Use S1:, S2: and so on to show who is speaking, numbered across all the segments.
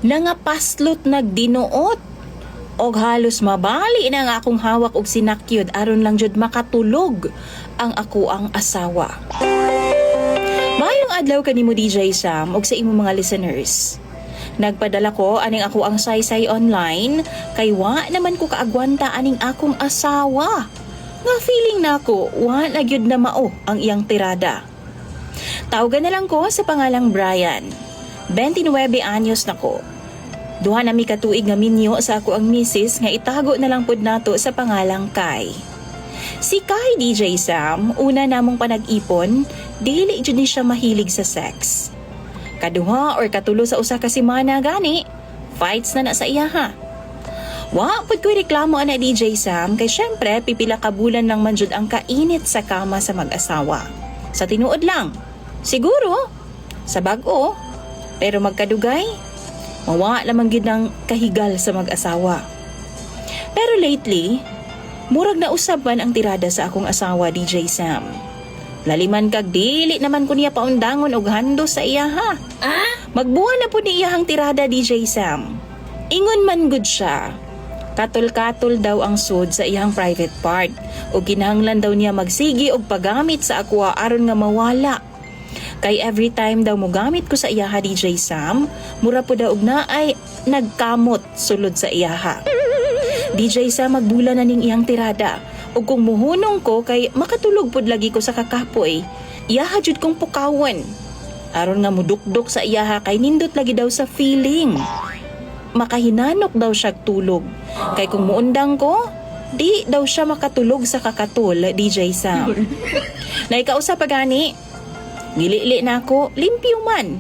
S1: Nangapaslot nagdinuot. Og halos mabali na nga akong hawak og sinakyod aron lang jud makatulog ang ako ang asawa. Mayong adlaw kanimo DJ Sam og sa imong mga listeners. Nagpadala ko aning ako ang saysay online kay wa naman ko kaagwanta aning akong asawa. Nga feeling nako wa na gyud na mao ang iyang tirada. Tawagan na lang ko sa pangalang Brian. 29 anyos na ko. Duha na mi katuig nga minyo sa ako ang misis nga itago na lang pud nato sa pangalang Kai. Si Kai DJ Sam, una namong panag-ipon, dili jud ni siya mahilig sa sex. Kaduha or katulo sa usa ka semana gani, fights na sa iya ha. Wa pud ko'y reklamo ana DJ Sam kay syempre pipila ka bulan lang man jud ang kainit sa kama sa mag-asawa. Sa tinuod lang, siguro sa bag-o, pero magkadugay, mawa lamang gid ng kahigal sa mag-asawa. Pero lately, murag na usab man ang tirada sa akong asawa DJ Sam. Laliman kag dili naman ko niya paundangon og hando sa iya ha. Magbuwan na pud ni iyahang tirada DJ Sam. Ingon man gud siya. Katol-katol daw ang sud sa iyang private part ug kinahanglan daw niya magsigi og paggamit sa akwa aron nga mawala. Kay every time daw mo gamit ko sa iyaha DJ Sam, mura po daw og naay nagkamot sulod sa iyaha. DJ Sam magbula na ning iyang tirada. Ug kung muhunong ko kay makatulog pod lagi ko sa kakapoy, iyaha jud kong pukawan. Aron nga mudukdok sa iyaha kay nindot lagi daw sa feeling. Makahinanok daw siya tulog. Kay kung muundang ko, di daw siya makatulog sa kakatol DJ Sam. Naikausap pa gani. Gilili na ako, limpyo man.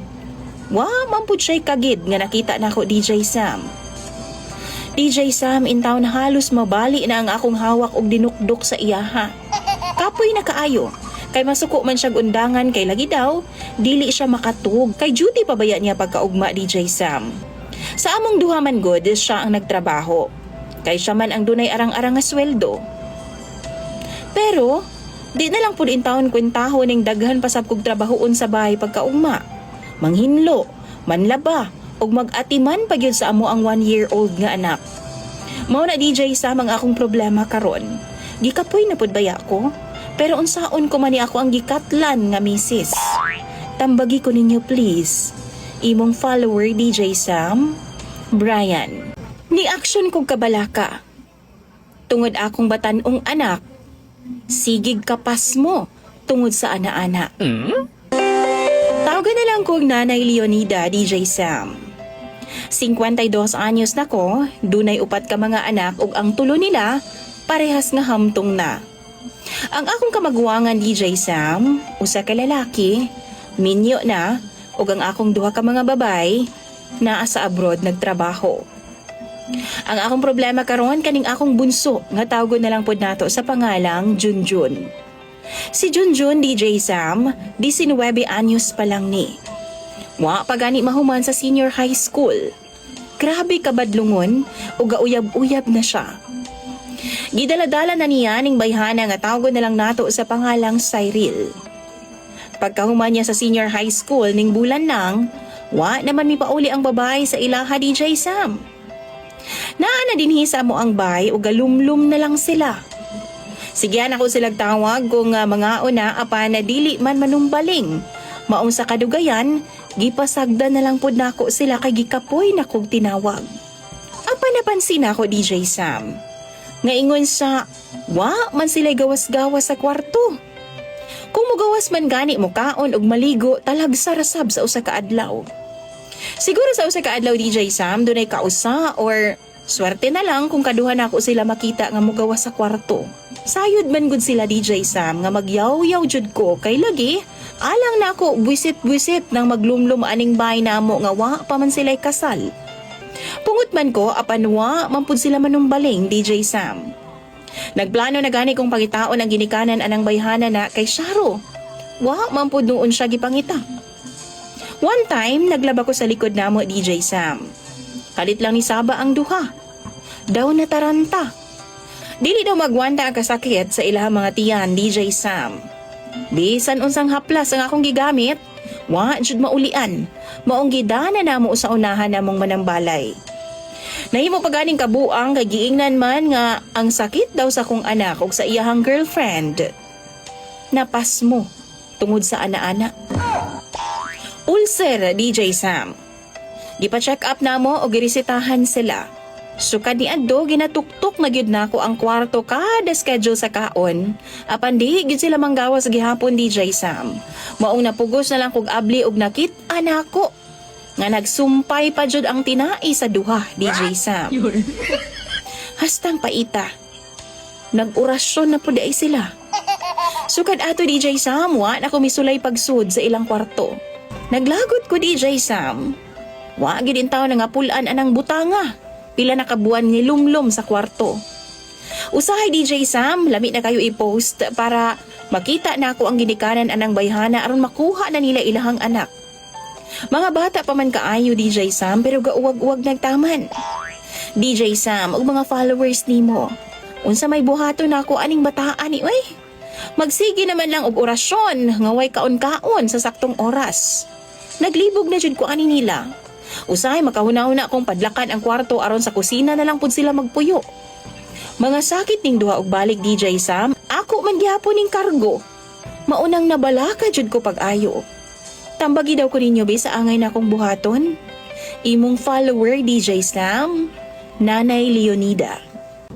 S1: Wa, mampud siya'y kagid nga nakita na ako DJ Sam. DJ Sam, in town halos mabali na ang akong hawak og dinukdok sa iyaha. Kapoy na kaayo. Kay masuko man siya undangan kay lagi daw, dili siya makatug. Kay duty pa baya niya pagkaugma DJ Sam. Sa among duha man god, siya ang nagtrabaho. Kay siya man ang dunay arang-arang nga sweldo. Pero, di na lang pud in taon kwentahon ning daghan pasab kog trabahoon sa bahay pagkaugma. Manghinlo, manlaba, og mag-atiman pa gyud sa amo ang 1-year-old nga anak. Mao na DJ Sam ang akong problema karon. Gikapoy na pud baya ko, pero unsaon ko man ni ako ang gikatlan nga misis. Tambagi ko ninyo please. Imong follower DJ Sam, Brian. Ni action kog kabalaka. Tungod akong batanong anak, sigig kapas mo tungod sa ana-ana. Tawagan na lang kong Nanay Leonida, DJ Sam. 52 anyos na ko, dunay upat ka mga anak ug ang tulo nila parehas nga hamtong na. Ang akong kamaguwangan DJ Sam, usa ka lalaki, minyo na, ug ang akong duha ka mga babay naa sa abroad nagtrabaho. Ang akong problema karon kaning akong bunso nga tawgon na lang pod nato sa pangalang Junjun. Si Junjun DJ Sam, 19 anyos pa lang ni. Wa pa gani mahuman sa senior high school. Grabe kabadlungon ug gauyab-uyab na siya. Gidaladala na niya ning bayhana nga tawgon na lang nato sa pangalang Cyril. Pagkahuman niya sa senior high school ning bulan nang, wa naman mipauli ang babae sa ilaha DJ Sam. Naana dinhi sa mo ang bay ug galumlum na lang sila. Sigyan ako silang tawag kung mga una apan na dili man manumbaling. Maong sa kadugayan, gipasagda na lang pod nako sila kay gikapoy na kog tinawag. Apan napansin ako DJ Sam. Nga ingon sa, wa man sila gawas-gawas sa kwarto. Kung mugawas man gani mo kaon og maligo talagsa rasab sa usa ka adlaw. Siguro sa usa ka adlaw DJ Sam dunay kausa or swerte na lang kung kaduha na ako sila makita nga mugawas sa kwarto. Sayod man gud sila DJ Sam nga magyaw-yaw jud ko kay lagi alang na ako buisit-buisit nang maglumlum aning bahay namo nga wa pa man sila'y kasal. Pungot man ko apan wa man pud sila manumbaling DJ Sam. Nagplano na gani kong pangitaon ang ginikanan anang bayhana na kay Sharo. Wa man pud noon siya gipangita. One time, naglaba ko sa likod namo DJ Sam. Kalit lang ni Saba ang duha. Daw nataranta. Dili daw magwanta ang kasakit sa ilang mga tiyan DJ Sam. Bisan unsang haplas ang akong gigamit, Wa jud maulian. Maong gidana namo sa unahan namong manambalay. Nahimo pa ganing kabuang kay giingnan man nga ang sakit daw sa kong anak ug sa iyahang girlfriend. Napas mo tungod sa ana-ana. Ulcer, DJ Sam. Gipa-check up namo o girisitahan sila. Sukad ni adto ginatuktok na gyud nako ang kwarto kada schedule sa kaon. Apan di gyud sila manggawas gihapon, DJ Sam. Maong napugos na lang kog abli og nakit-a nako nga nagsumpay pa jud ang tinai sa duha, DJ Sam. Hastang paita. Nag-orasyon na pud ay sila. Sukad ato, DJ Sam, wa na ko misulay pagsud sa ilang kwarto. Naglagot ko, DJ Sam. Wa gid intaw nga pulan anang butanga. Pila na kabuan ni lumlum sa kwarto. Usahay, DJ Sam, lami na kayo i-post para makita na ako ang ginikanan anang bayhana aron makuha na nila ilahang anak. Mga bata pa man kaayo, DJ Sam, pero gauwag-uwag nagtaman. DJ Sam, og mga followers nimo. Unsa may buhato na ako aning bataan ni oy. Magsige naman lang og orasyon nga way kaon-kaon sa saktong oras. Naglibog na jud ko ani nila. Usahay makahuna-huna akong padlakan ang kwarto aron sa kusina na lang pud sila magpuyo. Mga sakit ning duha og balik, DJ Sam, ako man gihapon ning kargo. Maunang nabalaka jud ko pag-ayo. Tambagi daw ko ninyo be sa angay na akong buhaton. Imong follower, DJ Sam, Nanay Leonida.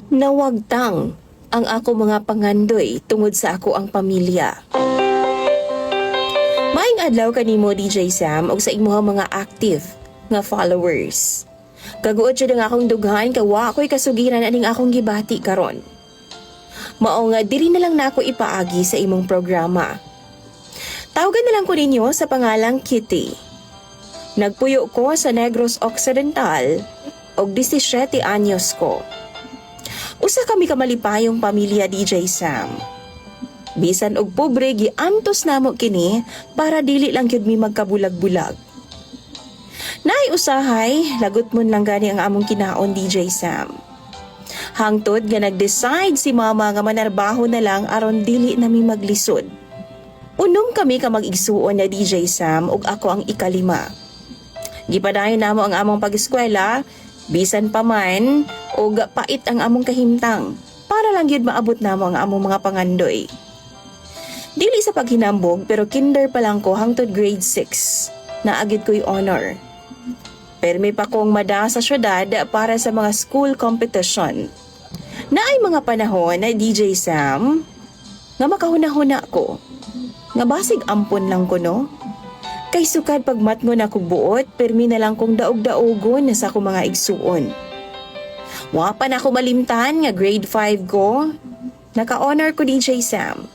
S1: Nawagtang ang ako mga pangandoy tungod sa ako ang pamilya. Maayong adlaw kanimo, DJ Sam, og sa imong mga active nga followers. Kaguot jud ang akong dughan kay wa ko'y kasugiran aning akong gibati karon. Mao nga diri na lang nako ipaagi sa imong programa. Tawagan na lang ko ninyo sa pangalang Kitty. Nagpuyo ko sa Negros Occidental og 17 anyos ko. Usa kami kamalipayong pamilya, DJ Sam. Bisan og pobre giantos namo kini para dili lang gyud mi magkabulag-bulag. Nay usahay, lagot mon lang gani ang among kinaon, DJ Sam. Hangtod nga nag-decide si mama nga manarbaho na lang aron dili nami maglisod. Unong kami ka mag-igsuon na, DJ Sam, ug ako ang ikalima. Gipadayon namo ang among pag-eskwela, bisan pa man og pait ang among kahimtang para lang gyud maabot namo ang among mga pangandoy. Dili sa paghinambog pero kinder pa lang ko hangtod grade 6. Naagid ko'y honor. Permi pa kong mada sa syudad para sa mga school competition. Naay mga panahon na, DJ Sam, nga makahuna-huna ko. Nga basig ampon lang ko, no? Kay sukad pagmatngon ako buot, permi na lang kong daog-daogon na sa akong mga igsuon. Wa pa na ako malimtan nga grade 5 ko. Naka-honor ko, DJ Sam.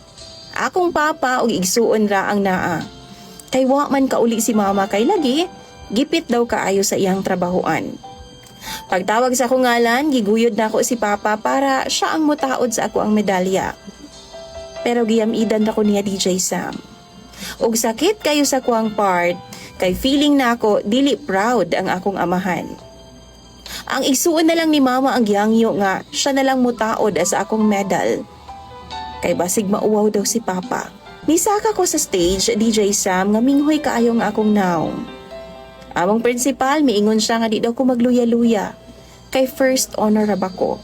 S1: Akong papa og igsuon ra ang naa. Kay wa man kauli si mama kay lagi, gipit daw kaayo sa iyang trabahoan. Pagtawag sa akong ngalan, giguyod na ako si papa para siya ang mutaod sa ako ang medalya. Pero giyamidan na ko niya, DJ Sam. Og sakit kayo sa kuang part, kay feeling na ako dili proud ang akong amahan. Ang isuon na lang ni mama ang giyangyo nga siya na lang mutaod sa akong medal. Kay basig mauwaw daw si papa. Nisaka ko sa stage, DJ Sam, nga minghoy kaayo nga akong naong. Among principal, miingon siya nga di daw ko magluya-luya. Kay first honor rab ako.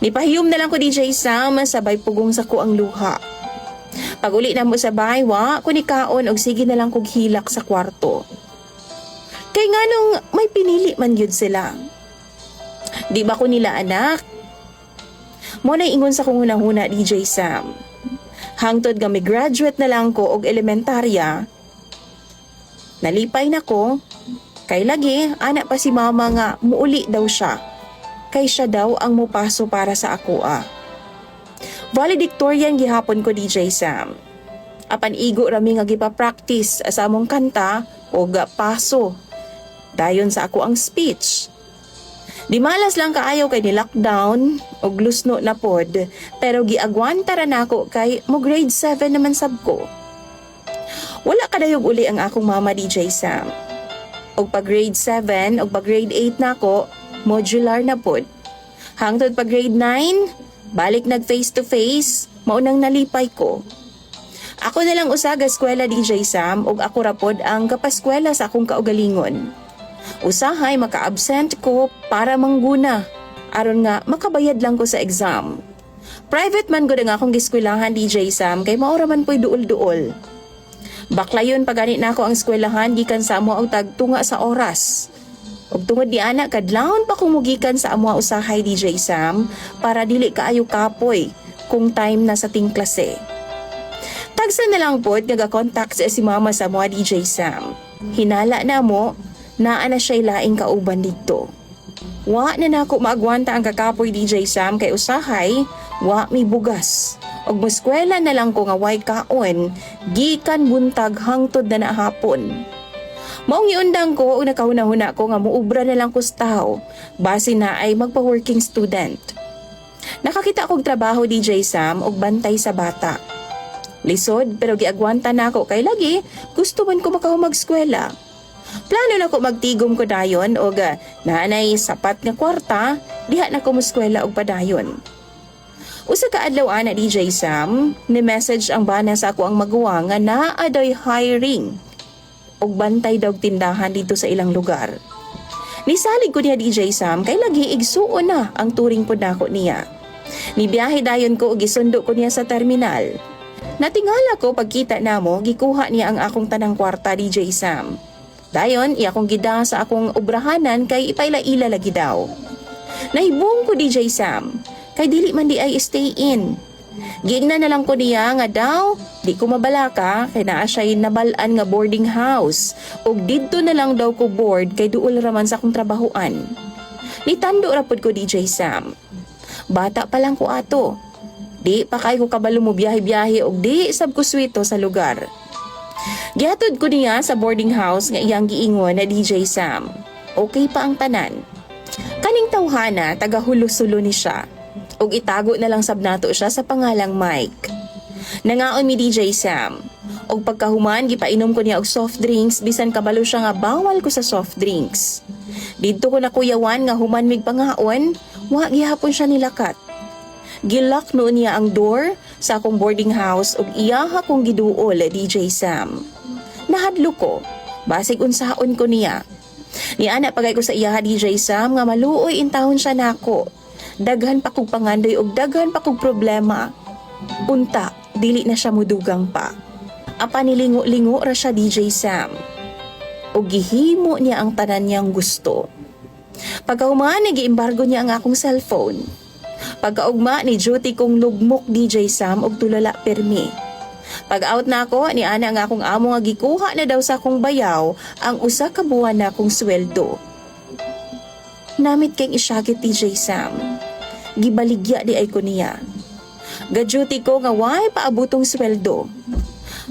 S1: Nipahiyom na lang ko, DJ Sam, sabay pugong sa ko ang luha. Pag uli na mo sa bahay, wa, kunikaon og sige na lang kog hilak sa kwarto. Kay nga nung may pinili man yun sila. Di ba ko nila anak? Mo na ingon sa kong hunahuna, DJ Sam. Hangtod nga may graduate na lang ko og elementarya. Nalipay na ko. Kay lagi, anak pa si mama nga muuli daw siya. Kay siya daw ang mupaso para sa ako Valedictorian gihapon ko, DJ Sam. Apan igo rami nga gipa-practice sa among kanta o paso. Dayon sa ako ang speech. Di malas lang kaayo kay ni lockdown o lusno na pod, pero giagwanta ra nako kay mo grade 7 naman sab ko. Wala kadayog uli ang akong mama, DJ Sam. Og pag grade 7 og pag grade 8 nako, modular na pod. Hangtod pag grade 9, balik nag face to face, maunang nalipay ko. Ako na lang usaga eskwela DJ Sam ug ako rapod ang kapaskwela sa akong kaugalingon. Usahay maka-absent ko para mangguna aron nga makabayad lang ko sa exam. Private man gud ang akong giskwelahan DJ Sam kay maura man po'y duol-duol. Baklayon pagani na ako ang eskwelahan gikan sa amo og tagtunga sa oras. Ug tungod di ana kadlawon pa kong mugikan sa amo usahay DJ Sam para dili kaayo kapoy kung time na sa ting klase. Tagsa na lang po nagakontak sa si mama sa mga DJ Sam. Hinala na mo, naa na siya'y laing kauban dito. Wa na nako maagwanta ang kakapoy DJ Sam kay usahay, wa mi bugas. Og muskwela na lang ko nga way kaon, gikan buntag hangtod na hapon. Maong iundang ko og nakahuna-huna ko nga muubra na lang ko sa tao, base na ay magpa-working student. Nakakita kog trabaho DJ Sam og bantay sa bata. Lisod pero giagwanta na ako kay lagi gusto man ko makahumag-eskwela. Plano na ko magtigom ko dayon og naanay sapat nga kwarta diha na ko muskwela og padayon. Usa ka adlaw ana DJ Sam, ni message ang bana sa ako ang magawa nga naa daw hiring og bantay daw tindahan dito sa ilang lugar. Nisalig ko niya DJ Sam kay lagi igsuon na ang turing pod nako niya. Nibiyahe dayon ko og gisundo ko niya sa terminal. Natingala ko pagkita namo, gikuha niya ang akong tanang kwarta DJ Sam. Dayon, iya akong gida sa akong obrahanan kay ipayla-ila lagi daw. Nahibong ko DJ Sam, kay dili man di ay stay in. Giingnan na lang ko niya nga daw, di ko mabalaka kay naa siya'y nabalaan nga boarding house. Og didto na lang daw ko board kay duol raman sa akong trabahuan. Nitando rapod ko DJ Sam. Bata pa lang ko ato. Di pa kay ko kabalo mo biyahe-biyahe og di sab ko swito sa lugar. Gihatod ko niya sa boarding house nga iyang giingon na DJ Sam. Okay pa ang tanan. Kaning tawhana taga-hulo-sulo ni siya. Og itago na lang sab nato siya sa pangalang Mike. Nangaon mi DJ Sam. Og pagkahuman gipainom ko niya og soft drinks bisan kabalo siya nga bawal ko sa soft drinks. Didto ko nakuyawan nga human mig pangaon, wa gihapon siya nilakat. Gilak noon niya ang door sa akong boarding house ug iyaha kong giduol DJ Sam. Nahadlo ko, basig unsaon ko niya. Niana pagay ko sa iyaha DJ Sam nga maluoy intahon siya nako. Daghan pa kog pangandoy ug daghan pa kog problema. Unta, dili na siya mudugang pa. Apa nilingo-lingo ra siya DJ Sam. Ug gihimo niya ang tanan niyang gusto. Pagkahuman nag-iembargo niya ang akong cellphone. Pagkaugma ni duty kong lugmok DJ Sam og tulala permi. Pag-out na ako, ni ana nga akong amo nga gikuha na daw sa akong bayaw ang usa ka buwan na akong sweldo. Namit kayong isyagit DJ Sam. Gibaligya di ay ko niya. Ga-duty ko nga way paabutong sweldo.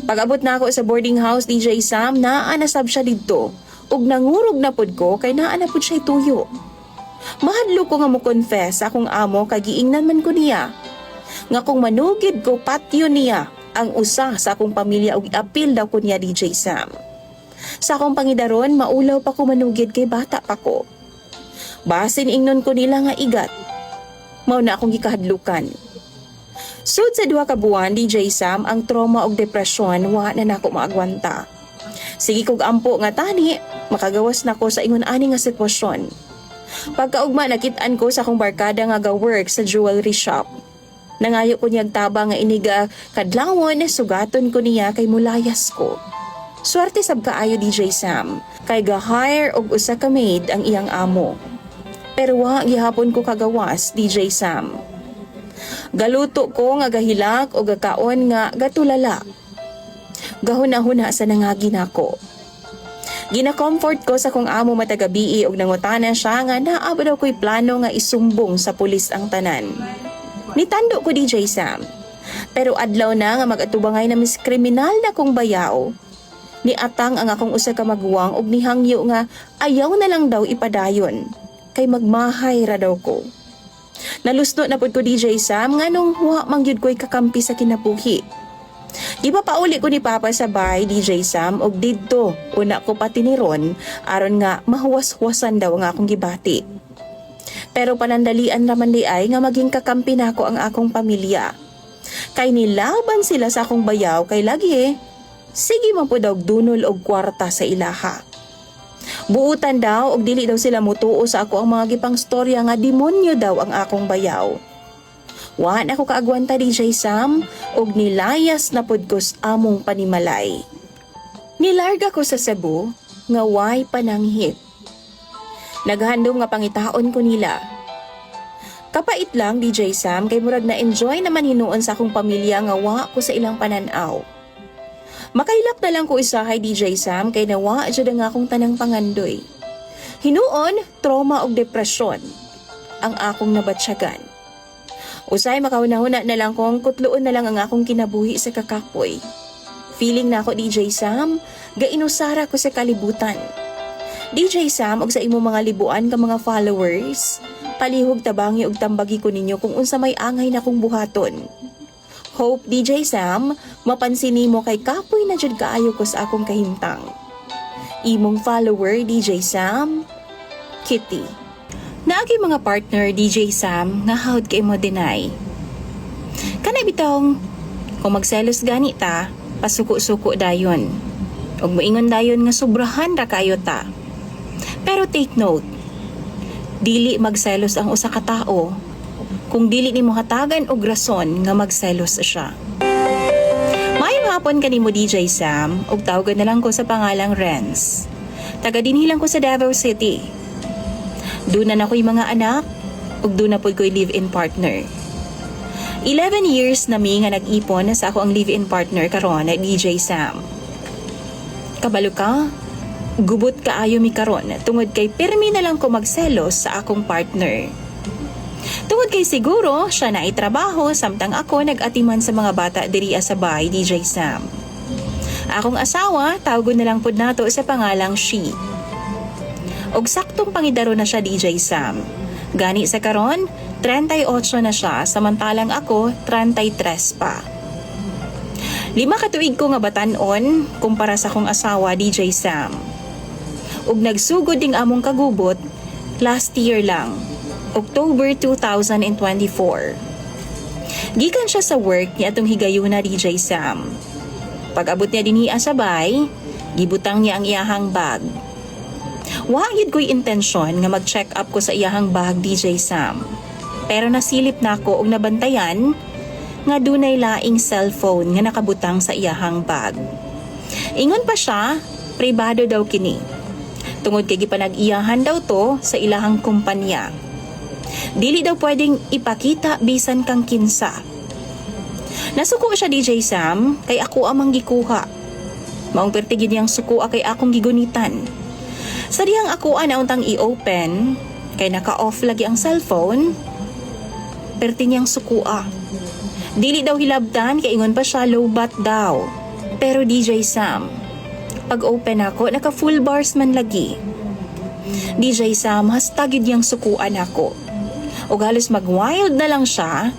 S1: Pag-abot na ako sa boarding house DJ Sam, naanasab siya dito. Ug nangurog na pod ko kay naa na pod siya tuyo. Mahadlo ko nga mo confess akong amo kay giingnan man ko niya. Nga kung manugid ko patio niya ang usa sa akong pamilya ug apil daw ko niya DJ Sam. Sa akong pangidaron maulaw pa ko manugid kay bata pa ko. Basin ingnon ko nila nga igat. Mao na akong gikahadlukan. Sud sa 2 ka buwan DJ Sam ang trauma ug depresyon wa na nako maagwanta. Sige kog ampo nga tani makagawas nako sa ingon ani nga sitwasyon. Pagkaugma nakit-an ko sa akong barkada nga ga-work sa jewelry shop. Nangayo ko niyag tabang nga iniga kadlawon sugaton ko niya kay mulayas ko. Swerte sab kaayo DJ Sam kay ga-hire og usa ka maid ang iyang amo. Pero wa gihapon ko kagawas DJ Sam. Galuto ko nga gahilak o gakaon nga gatulala. Gahuna-huna sa nangagi nako. Gina-comfort ko sa kong amo matagabii og nangutana siya nga naa ba daw ko'y plano nga isumbong sa pulis ang tanan. Nitando ko DJ Sam. Pero adlaw na nga mag-atubangay na mis kriminal na kong bayaw. Niatang ang akong usa ka maguwang og nihangyo nga ayaw na lang daw ipadayon. Kay magmahay ra daw ko. Nalusno na pod ko DJ Sam nga nung wa mangyud ko'y kakampi sa kinabuhi. Di ba pauli ko ni Papa sa bahay DJ Sam og didto una ko patiniron aron nga mahuwas-huwasan daw ang akong gibati. Pero panandalian raman di ay nga maging kakampi nako ang akong pamilya. Kay nilaban sila sa akong bayaw kay lagi sige man po daw dunol og kwarta sa ilaha. Buutan daw og dili daw sila mutuo sa ako ang mga gipang storya nga demonyo daw ang akong bayaw. Wan ako kaagwanta DJ Sam og nilayas na pud ko sa among panimalay. Nilarga ko sa Cebu nga way pananghit. Naghandom nga pangitaon ko nila. Kapait lang DJ Sam kay murag na enjoy naman hinuon sa akong pamilya nga wa ko sa ilang pananaw. Makailak na lang ko isahay DJ Sam kay nawa jud ang akong tanang pangandoy. Hinuon, trauma og depresyon ang akong nabatsyagan. Usay makauna-una na lang kong kutluon na lang ang akong kinabuhi sa kakapoy. Feeling na ako DJ Sam, gainusara ko sa kalibutan. DJ Sam og sa imo mga libuan ka mga followers, palihog tabangi og tambagi ko ninyo kung unsa may angay na kong buhaton. Hope DJ Sam, mapansin nimo kay kapoy na jud kaayo ko sa akong kahimtang. Imong follower DJ Sam, Kitty. Naagi mga partner DJ Sam nga hawd kay mo deny. Kanay bitong kung magselos gani ta, pasuko-suko dayon. Og moingon dayon nga sobrahan ra kayo ta. Pero take note, dili magselos ang usa ka tawo kung dili nimo hatagan og rason nga magselos siya. Mayong hapon kanimo DJ Sam ug tawagan na lang ko sa pangalang Renz. Taga dinhi lang ko sa Davao City. Doon na ako'y mga anak ug doon na pud ko'y live-in partner. 11 years na mi nga nag-ipon sa ako ang live-in partner karon na DJ Sam. Kabalo ka? Gubot kaayo mi karon tungod kay pirmi na lang ko magselos sa akong partner. Tungod kay siguro siya na itrabaho samtang ako nag-atiman sa mga bata diri sa bahay DJ Sam. Akong asawa, tawagon na lang pud nato sa pangalang She. Og saktong pangidaro na siya DJ Sam. Gani sa karon, 38 na siya samantalang ako 33 pa. 5 ka tuig ko nga batan-on kumpara sa akong asawa DJ Sam. Ug nagsugod ding among kagubot last year lang. October 2024. Gikan siya sa work niya atong higayuna DJ Sam. Pag-abot niya dinhi sa bay, gibutang niya ang iyahang bag. Wa gyud ko'y intensyon nga mag-check up ko sa iyahang bag DJ Sam. Pero nasilip na ako og nabantayan nga dunay laing cellphone nga nakabutang sa iyahang bag. Ingon pa siya, pribado daw kini. Tungod kay gipanag-iyahan daw to sa ilahang kumpanya. Dili daw pwedeng ipakita bisan kang kinsa. Nasuko siya DJ Sam kay ako amang gikuha. Maong pertigid niyang suko kay akong gigunitan. Sa diyang ako untang i-open kay naka-off lagi ang cellphone. Perti niyang sukua. Dili daw hilabtan kay ingon pa siya low bat daw. Pero DJ Sam, pag open ako naka full bars man lagi. DJ Sam hastag yun yung sukuan ako. O halos mag-wild na lang siya,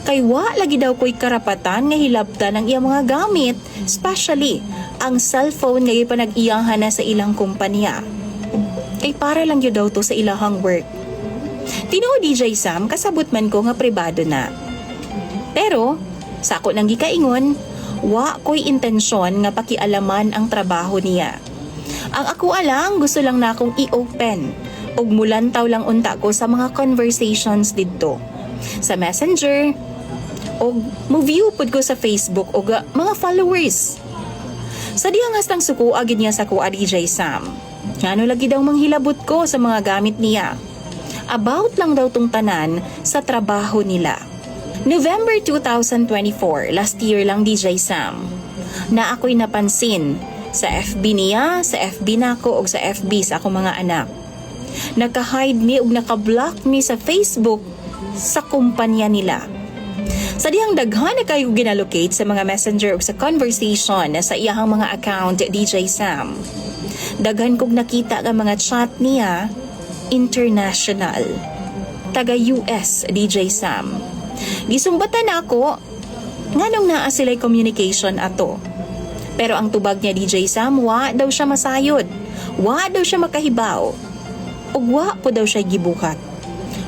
S1: kay wa lagi daw ko'y karapatan nga hilabtan ang iyang mga gamit, especially ang cellphone nga ipanag-iyahan na sa ilang kumpanya. Kay para lang yun daw to sa ilahang work. Tinuod DJ Sam, kasabot man ko nga pribado na. Pero, sa ako nang gikaingon, wa ko'y intensyon nga pakialaman ang trabaho niya. Ang ako alang gusto lang na akong i-open ug mulantaw lang unta ko sa mga conversations didto sa Messenger ug mo-view pud ko sa Facebook ug mga followers. Sa diyang hastang suko agid niya sa kuha DJ Sam. Ngano lagi daw manghilabot ko sa mga gamit niya. About lang daw tong tanan sa trabaho nila. November 2024, last year lang DJ Sam, na ako'y napansin sa FB niya, sa FB nako ug sa FB sa akong mga anak. Naka-hide me ug naka-block me sa Facebook sa kumpanya nila. Sa diyang daghan na kayo ginalocate sa mga messenger ug sa conversation sa iyahang mga account DJ Sam. Daghan kog nakita nga mga chat niya international. Taga US DJ Sam. Gisumbatan ako nganong naa sila'y communication ato. Pero ang tubag niya DJ Sam, wa daw siya masayod. Wa daw siya makahibaw. Ug wa po daw siya gibuhat.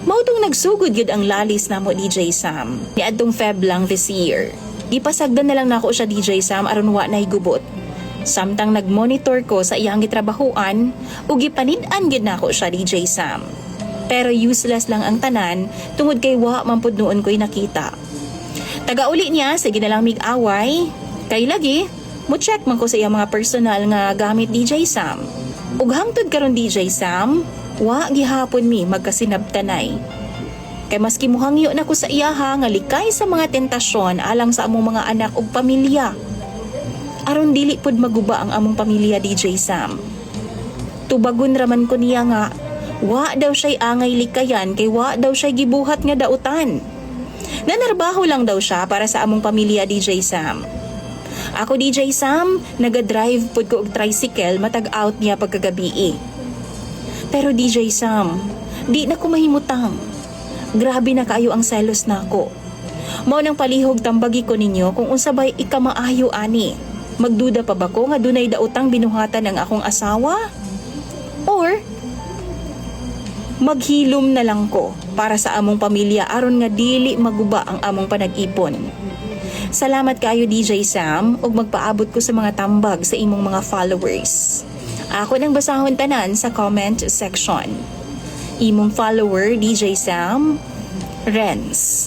S1: Mautong nagsugod yun ang lalis na mo DJ Sam. Niadtong Feb lang this year. Gipasagdan na lang nako siya DJ Sam aron wa nay gubot. Samtang nagmonitor ko sa iyang gitrabahuan ug gipanid-an gid nako siya DJ Sam. Pero useless lang ang tanan tungod kay wa man pud noon ko'y nakita. Taga-uli niya sige na lang mig-away. Kay lagi mo check man ko sa iyang mga personal nga gamit DJ Sam. Ug hangtod karon DJ Sam, wa gihapon mi magkasinabtanay. Kay maski muhangyo na ko sa iyaha nga likay sa mga tentasyon alang sa among mga anak ug pamilya. Aron dili pud maguba ang among pamilya DJ Sam. Tubagon raman ko niya nga, wa daw siya'y angay likayan kay wa daw siya'y gibuhat nga dautan. Nanarbaho lang daw siya para sa among pamilya DJ Sam. Ako DJ Sam, naga-drive pud ko og tricycle matag out niya pagkagabi. Pero DJ Sam, di na ko mahimutang. Grabe na kaayo ang selos nako. Mao nang palihog tambagi ko ninyo kung unsabay ikamaayo ani. Magduda pa ba ko nga dunay daotang binuhatan ang akong asawa? Or maghilom na lang ko para sa among pamilya aron nga dili maguba ang among panag-ipon. Salamat kayo DJ Sam ug magpaabot ko sa mga tambag sa imong mga followers. Ako nang basahon tanan sa comment section. Imong follower DJ Sam Renz.